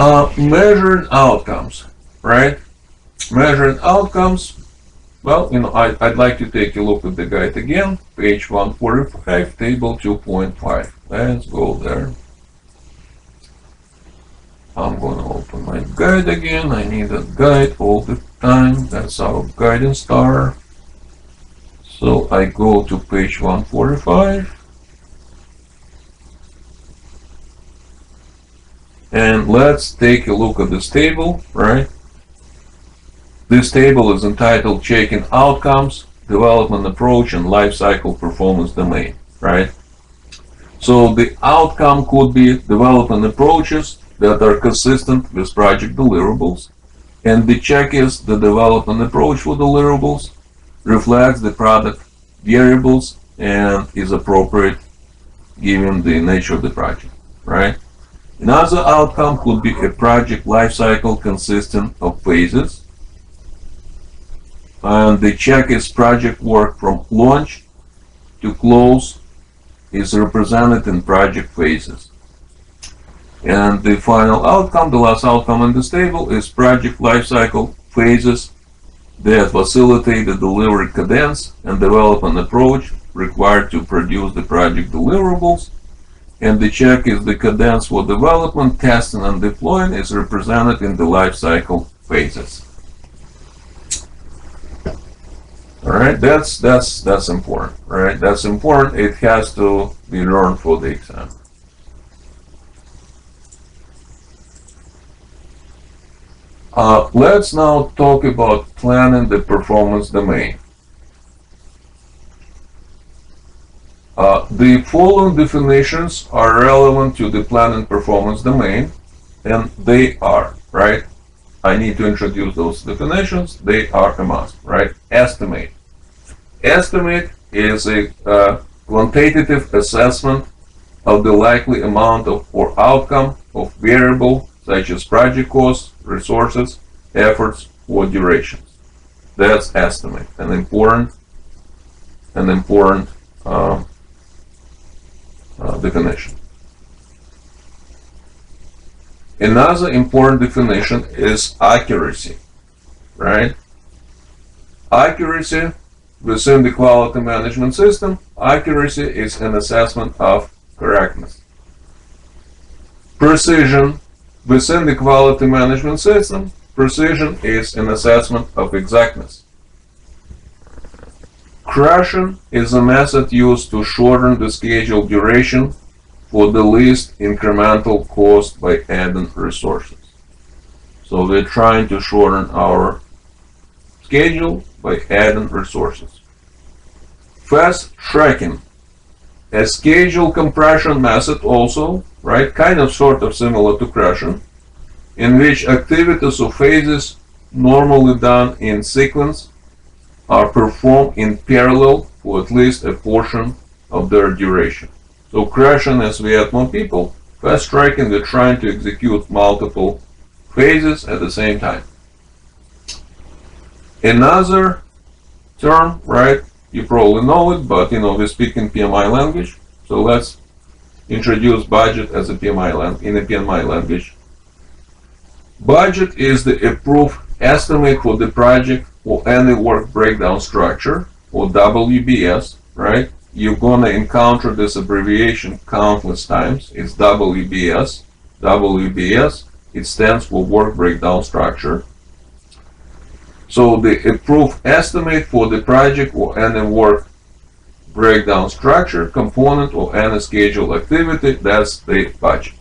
Measuring outcomes, right? Measuring outcomes. Well, I'd like to take a look at the guide again, page 145, table 2.5. Let's go there. I'm going to open my guide again. I need a guide all the time. That's our guidance star. So I go to page 145. And let's take a look at this table, right? This table is entitled Checking Outcomes, Development Approach, and Lifecycle Performance Domain, right? So the outcome could be development approaches that are consistent with project deliverables. And the check is the development approach for deliverables reflects the product variables and is appropriate given the nature of the project, right? Another outcome could be a project lifecycle consisting of phases. And the check is project work from launch to close is represented in project phases. And the final outcome, the last outcome in this table, is project lifecycle phases that facilitate the delivery cadence and development approach required to produce the project deliverables. And the check is the cadence for development, testing, and deploying is represented in the lifecycle phases. All right, that's important, right? That's important. It has to be learned for the exam. Let's now talk about planning the performance domain. The following definitions are relevant to the planning performance domain, and they are, right? I need to introduce those definitions. They are a must, right? Estimate. Estimate is a quantitative assessment of the likely amount of or outcome of variable such as project costs, resources, efforts, or durations. That's estimate, an important definition. Another important definition is accuracy, right? Accuracy within the quality management system, accuracy is an assessment of correctness. Precision within the quality management system, precision is an assessment of exactness. Crushing is a method used to shorten the schedule duration for the least incremental cost by adding resources. So we're trying to shorten our schedule by adding resources. Fast tracking, a schedule compression method also, right? Kind of sort of similar to crushing, in which activities or phases normally done in sequence are performed in parallel for at least a portion of their duration. So crushing, as we add more people, fast tracking, we're trying to execute multiple phases at the same time. Another term, right? You probably know it, but we speak in PMI language. So let's introduce budget as a PMI language. Budget is the approved estimate for the project or any work breakdown structure, or WBS, right? You're gonna encounter this abbreviation countless times. It's WBS. WBS, it stands for work breakdown structure. So the approved estimate for the project or any work breakdown structure, component, or any scheduled activity, that's the budget.